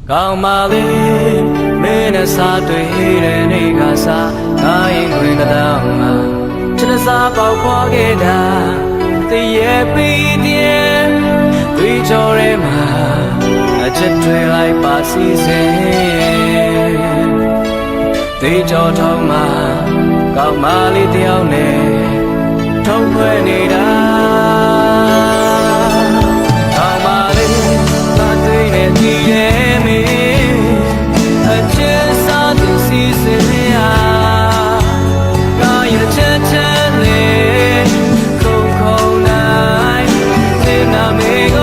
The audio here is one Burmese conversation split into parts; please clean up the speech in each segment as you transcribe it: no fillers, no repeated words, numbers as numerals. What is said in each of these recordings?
Cao mà lên bên xa tuổi đến đây cả xa ai người ta đang mà chân xa bao qua cái đà thì ye bị điên tuy cho em mà chết tuổi lại ba xí xén tuy cho thong mà cao mà đi theo nè thông quên đi đã cao mà lên ta tuy nè thì em trên xa từ xí xén à cao như chết chết lên không không ai nên là mình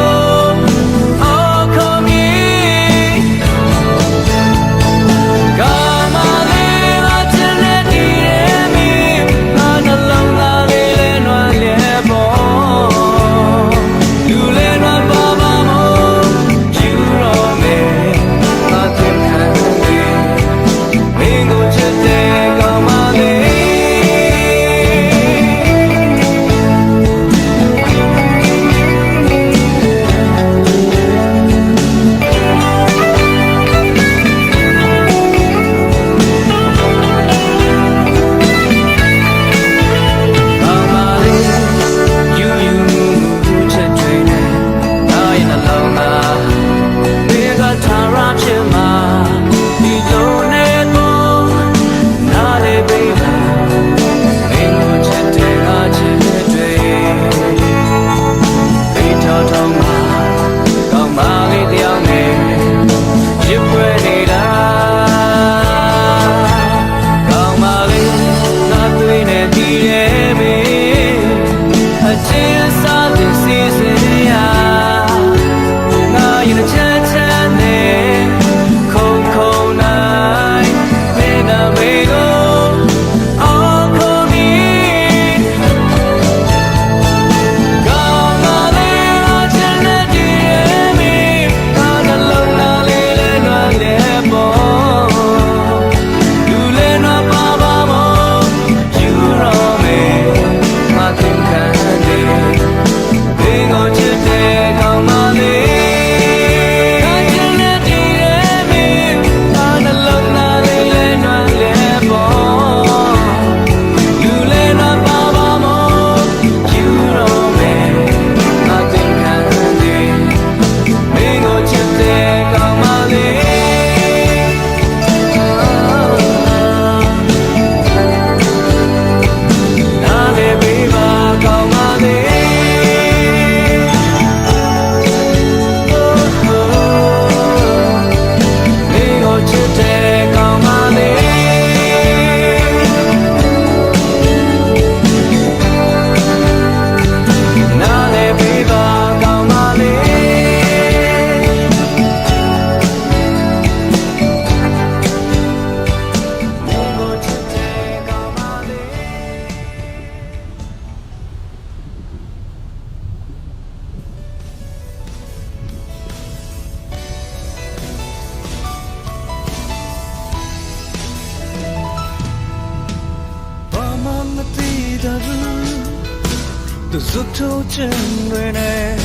the Zuto Chenrene,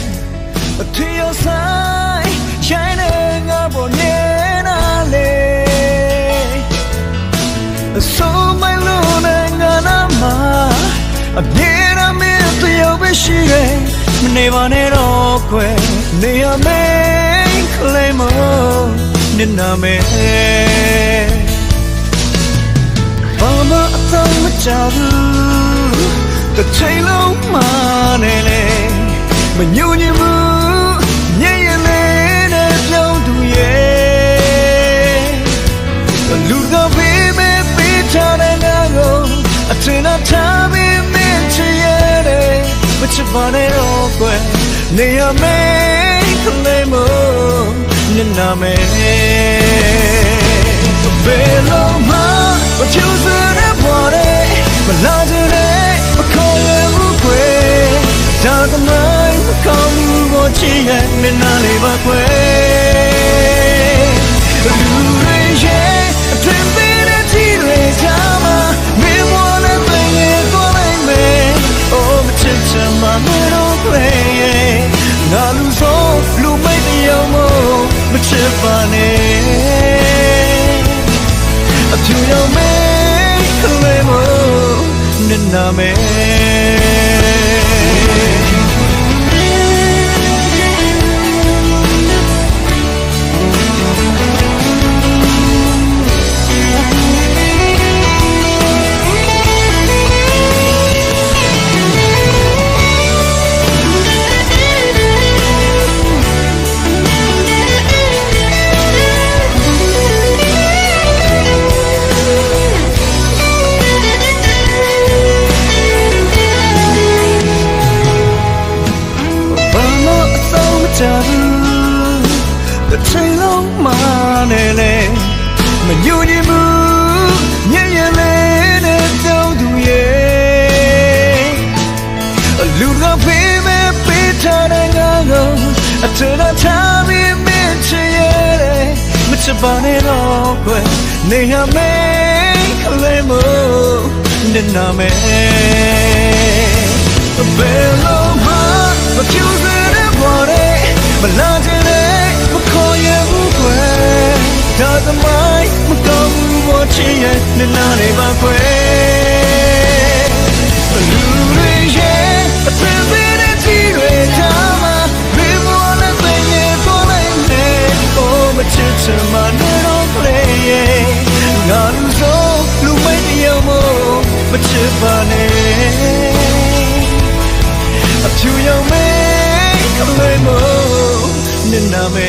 a trio side, shining up on Yenale. So my luna ganama, a dear amid the Yobishire, never near que, near me, claimo, Niname. Mama, I thought my child. The tail of money, but you move, yeah, don't do it. The look of him, beat out and I go. I turn up time in Minchie, but you want it all quick. Near me, Lemo, Niname. Below my, but you said I want it, but larger. Dark mind, come watch it and I live away. Lureje, temperature, jama, me wanna bring it for me. Oh, but it's a mamma, play. Naluso, Lu, maybe you're more, but you're funny. နဲ့အဖြူရောင်မဲလွယ်မို့နဲ့နာမဲတစ်ချိန်လုံးမနဲ့လေမညူညင်မှုညံ့ညံ့လေးနဲ့ကြောင်းသူရဲ့လူကဖေးမဲ့ပေးထားတဲ့ငါကိုအထက်ထားပြီးမချင်ရဲ့မချပါနဲ့တော့ကွယ်နေရမယ်ခလေးမို့နဲ့နာမယ်ဘယ်လိုမှမကျူးစေတဲ့ဘော်ရဲ့မလာချင်တဲ့မခေါ်ရဘူးကွယ်ဒါသမိုင်းမကောင်းဘူးဘောချင်ရဲ့နဲ့နာနေပါကွယ်လူတွေရဲ့အပင်ပေးတဲ့ကြီးတွေထားမှာဘယ်မောနဲ့သိရင်ပေါ်လိုက်နေ Oh မချစ်ချင်မှနေတော့ကလေးရဲ့ငါလူစိုးလူမိတ်တယောက်မို့မချစ်ပါနဲ့အဖြူရောင်မဲကလေးမို့နဲ့နာမဲ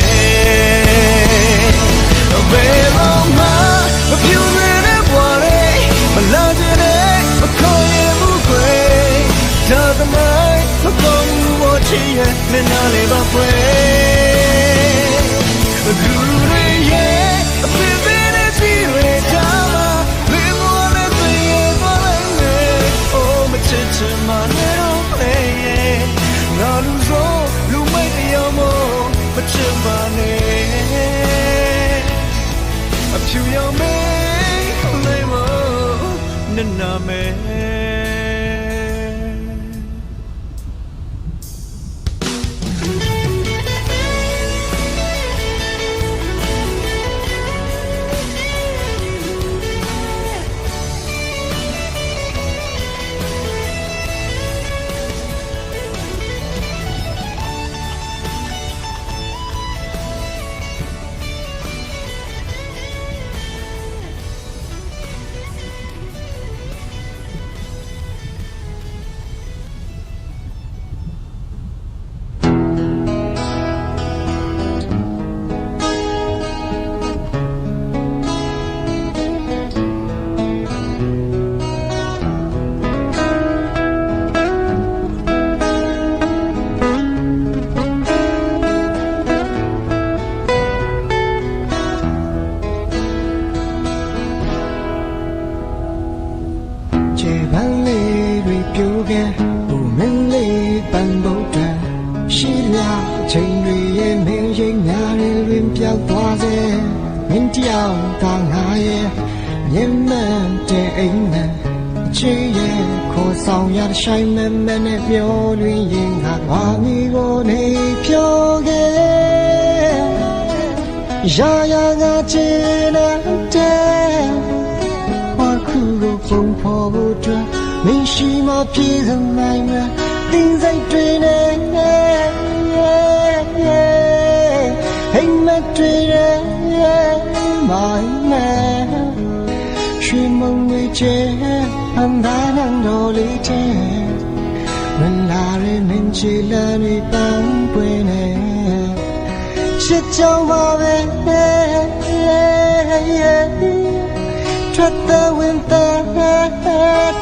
ဘယ်လိုမှမပြူနေတဲ့ဘဝလေးမလာချင်တဲ့မခေါ်ရဘူးကွယ်ဒါသမိုင်းမကောင်းဘူးဘောချင်ရဲ့နဲ့နာလေးပါကွယ်လူတွေရဲ့အပင်ပေးတဲ့ကြီးတွေထားမှာဘယ်လိုလဲသိရင်ပေါ်လိုက်နေ Oh မချစ်ချင်မှနေတော့လေငါလူစိုးလူမိတ်တယောက်မို့မချစ်ပါနဲ့အဖြူရောင်မဲလေးမို့နဲ့နာမဲချိန်တွေရဲ့မင်းရိပ်များတွေတွင်ပြောက်သွားစေမင်းတယောက်ကငါရဲ့မျက်မှန်တဲ့အိမ်နဲ့ချစ်ရဲ့ခေါ်ဆောင်ရဆိုင်မဲ့နဲ့မျောတွင်ရင်ငါဝါမီကိုနေဖြောခဲ့ရာရာငါချင်တဲ့ဝါခုကိုပုံဖော်ဖို့အတွက်မင်းရှိမပြေစမိုင်းမှာတင်းစိတ်တွေနဲ့အိမ်မက်တွေမိုင်းမဲ့ရွှေမုံငွေချဲအန်ဒါနန်တော်လေးချဲမလာရမင်းချီလာနေပန်းပွင့်နေချစ်ကြောင်ပါပဲထွက်တဲ့ဝင်တဲ့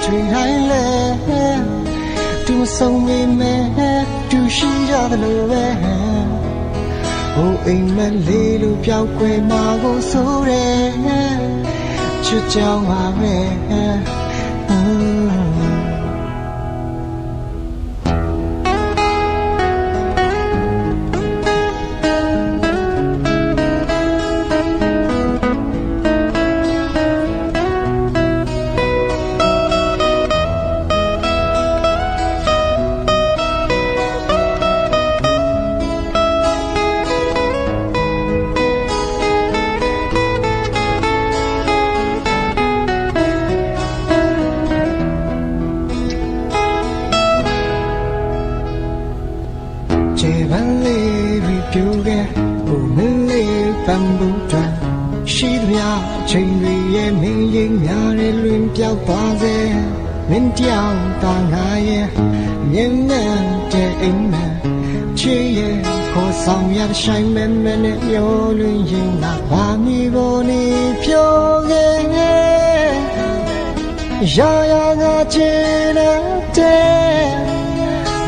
တွေတိုင်းလဲသူဆုံးမိမဲ့သူရှိရတယ်လို့ပဲဟိုအိမ်မက်လေးလိုပြောက်ွယ်မှာကိုဆိုးတယ်ချစ်ကြောင်ပါပဲ ပန်းဘူးတွင်ရှိသမျှချိန်တွေရဲ့မင်းရင်များတဲ့လွင်ပြောက်သွားစေမင်းတောင်တာငါရဲ့မြင်နဲ့တဲ့အိမ်မှာချေရဲ့ခေါ်ဆောင်ရဆိုင်မဲမဲနဲ့ပြောလွင်ရင်ငါဘာမီကိုနေပြောခဲ့ရာရာငါချေတဲ့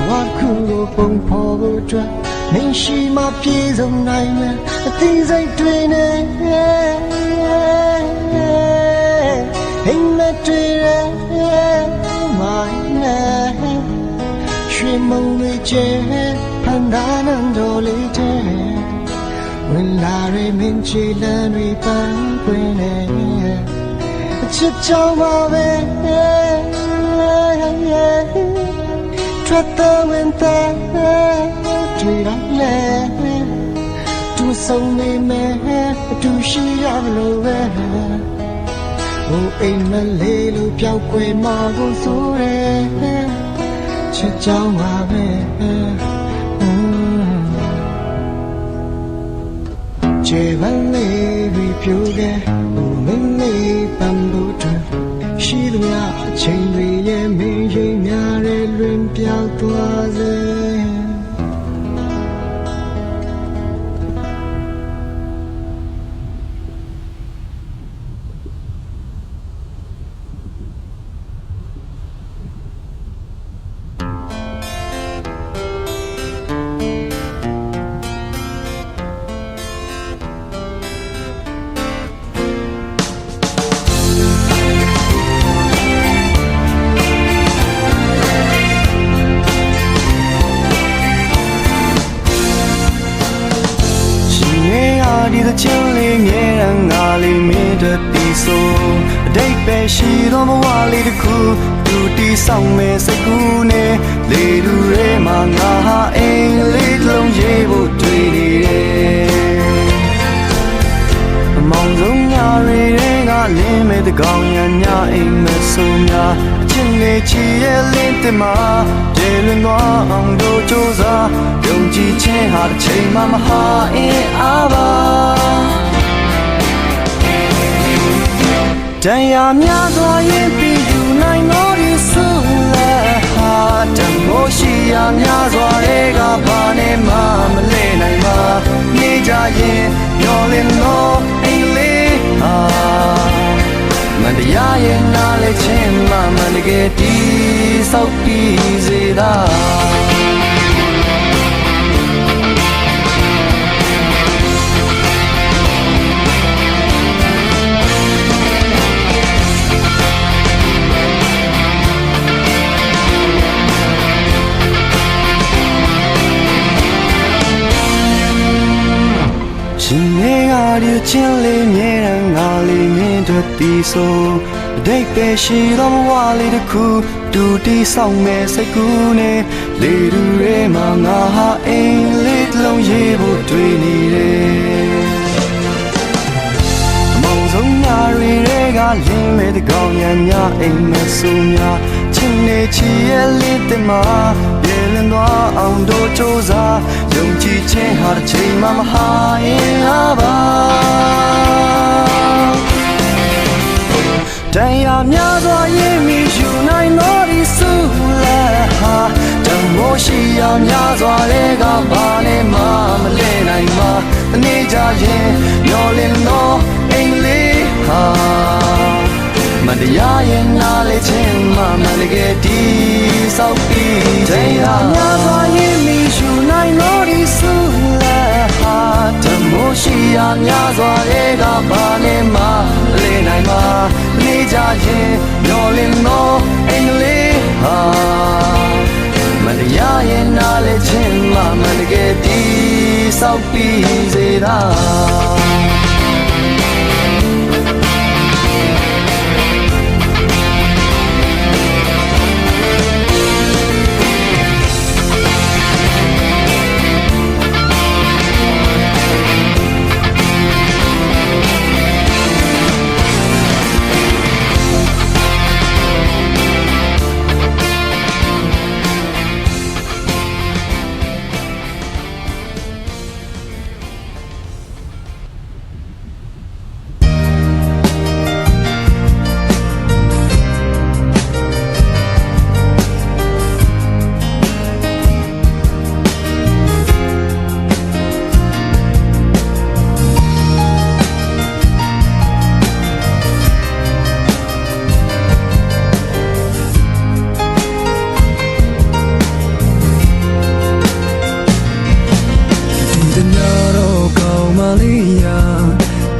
ဝါခုကိုပုံဖော်ဖို့အတွက်မင်းရှိမှပြေဆုံးနိုင်မယ်အသိစိတ်တွေနဲ့ဟိမ်မတွေမိုင်းနဲ့ရွှေမုံလေးကျဲဖန်ဒါနန်တော်လေးတဲ့ဝင်လာရမင်းချီလန်းတွေပန်းပွင့်နေအချစ်ကြောင့်ပါပဲထွက်တဲ့ဝင်တဲ့တွေ့ရလဲသူဆုံးနေမယ်သူရှိရလို့ပဲဟိုအိမ်မလေးလို့ပြောက်ွယ်မှာကိုဆိုရဲချစ်ကြောင်ပါပဲချေမလေးပြီးပြိုခဲ့ဟိုမင်းလေးပန်းဘူးတွင်ရှိသမျှအချိန်တွေရဲ့မင်းရင်များတဲ့လွင်ပြောက်သွားစေဒီသချင်းလေးငယ်ငါလေးမင်းတို့တီးဆိုအတိတ်ပဲရှိသောဘဝလေးတစ်ခုသူတီးဆောင်မဲ့စကူနဲ့လေတူရဲမှာငါဟာအိမ်လေးလုံးရေးဖို့တွေ့နေတယ်အမောင်ဆုံးညတွေကလင်းမဲ့တကောင်ရညအိမ်မဆိုးများအချင်းလေးချီရဲ့လင်းတင်မှာတဲလွင်သွားအောင်တို့ကြိုးစားယုံကြည်ခြင်းဟာတစ်ချိန်မှမဟာအင်းအားပါတရားများစွာရင်ပြီးယူနိုင်တော်ဒီဆိုလဲဟာတမိုးရှိရာများစွာတွေကဘာနဲ့မှမလဲနိုင်ပါနေကြရင်မျောလင်းတော့အိမ်လေးဟာမတရားရဲ့နားလေခြင်းမှတကယ်ဒီဆောက်ပြီးစေတာရှင်နေရတဲ့ချင်းလေးမြဲတမ်းငါလေးမင်းတို့တီးဆိုအတိတ်ပဲရှိသောဘဝလေးတစ်ခုတူတီးဆောင်မဲ့စိတ်ကူးနဲ့လေတူရဲမှာငါဟာအိမ်လေးတစ်လုံးရေးဖို့တွေ့နေတယ်အမောင်ဆုံးညတွေကလင်းမဲ့တကောင်ရညအိမ်မဆိုးများချင်းနေချီရဲ့လေးတင်မှာပြေလင်းသွားအောင်တို့ကြိုးစားယုံကြည်ခြင်းဟာတစ်ချိန်မှမဟာရင်အားပါတရားများစွာရင်မိယူနိုင်တော်ဒီစုလဲဟာတမိုးရှိရာများစွာတွေကဘာနဲ့မှမလဲနိုင်ပါအနေကြရင်မျောလင်းတော့အိမ်လေးဟာမတရားရင်နားလေခြင်းမှတကယ်ဒီဆောက်ပြီးတရားများစွာရင်မိယူနိုင်တော်ဒီစုလဲဟာတမိုးရှိရာများစွာတွေကဘာနဲ့မှလဲနိုင်ပါနေကြရင်မျောလင်းတော့အိမ်လေးဟာမတရားရင်နားလေခြင်းမှတကယ်ဒီဆောက်ပြီးစေတာ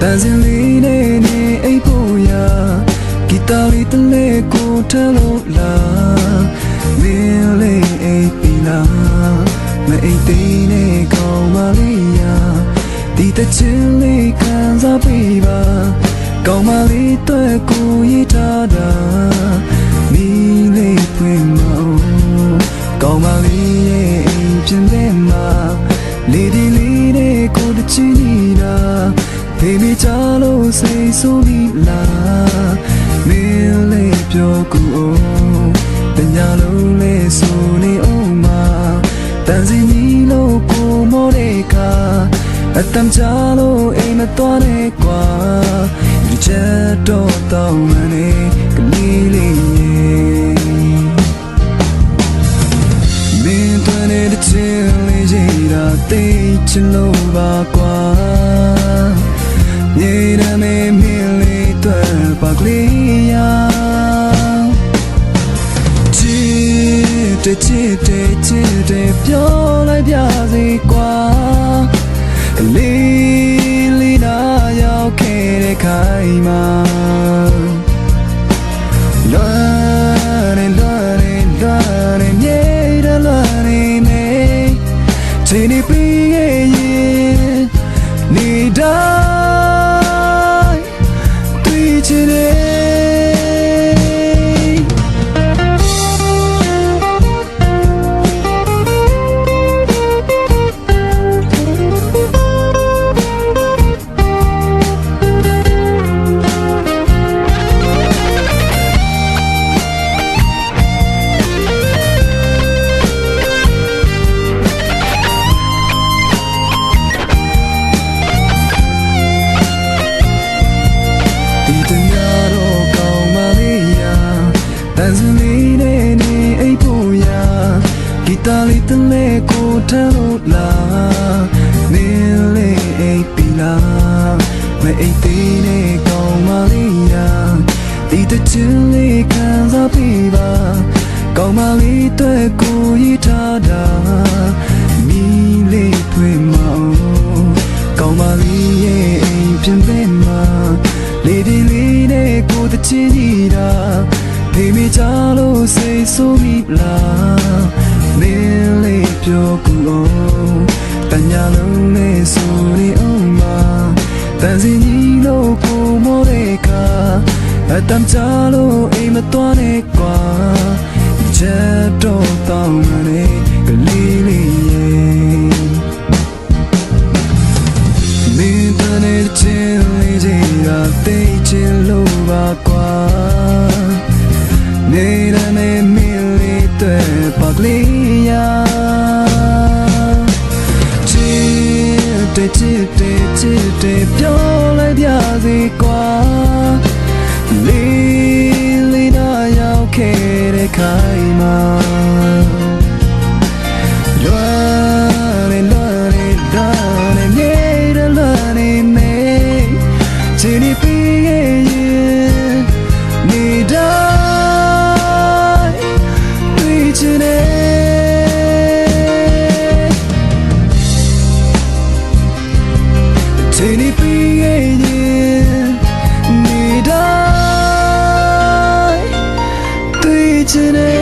တန်စင်လေးနဲ့နေအိပ်ဖို့ရာဂီတာလေးတစ်လဲကိုထလို့လာမင်းလေးအိပ်ပြီလားမအိပ်သေးနဲ့ကောင်းပါလေရာဒီတချင်လေးခံစားပေးပါကောင်းပါလေတွေ့ကိုရထားတာမင်းလေးဖွင့်မအောင်ကောင်းပါလေရဲ့အိမ်ပြင်ထဲမှာလေးဒီလေးနဲ့ကိုတချင်နေတာဖေးမိချလို့စိတ်ဆိုးပြီလားမင်းလေးပြောကူအောင်တညာလုံးလေးဆိုနေအောင်မှာတန်စီကြီးလို့ကိုမောတဲ့ခါအတမ်းချလို့အိမ်မသွားနဲ့ကွာဒီချက်တော့တောင်းမနေကလေးလေးရဲ့မင်းတို့နဲ့တချင်လေးကြီးတာသိချင်လို့ပါကွာနေရမယ်မင်းလေးတွေ့ပါကလေးယာချစ်တဲ့ပြောလိုက်ပြစေကွာလေးလေးနာရောက်ခဲ့တဲ့ခိုင်မှာလွမ်းနေမြေတလွမ်းနေမေချိန်နေပြီးရဲ့နေတိုင်းတွေ့ချင်တယ်တန်စင်လေးနဲ့နေအိပ်ဖို့ရာဂီတာလေးတစ်လဲကိုထလို့လာမင်းလေးအိပ်ပြီလားမအိပ်သေးနဲ့ကောင်းမလေးရာဒီတချင်လေးခံစားပေးပါကောင်းမလေးတွေ့ကိုရထားတာမီးလေးဖွင့်မအောင်ကောင်းမလေးရဲ့အိမ်ပြင်ထဲမှာလေးဒီလေးနဲ့ကိုတချင်ကြီးတာဖေးမိချလို့စိတ်ဆိုးပြီလားမင်းလေးပြောကူအောင်တညာလုံးလေးဆိုနေအောင်မှာတန်စီကြီးလို့ကိုမောတဲ့ခါအတမ်းချလို့အိမ်မသွားနဲ့ကွာချက်တော့တောင်းမနေကလေးလေးရဲ့မင်းတနဲ့ချင်လေးကြီးကသိချင်လို့ပါကွာနေရမယ်မင်းလေးတွေ့ပါကလေးယာချစ်တဲ့ပြောလိုက်ပြစေကွာလေးလေးနာရောက်ခဲ့တဲ့ခိုင်မှာလွမ်းနေမြေတလွမ်းနေမေချင်နေပြီးရဲ့နေတိုင်းတွေ့ချင်တယ်ချင်နေပြီးရဲ့နေတိုင်းတွေ့ချင်တယ်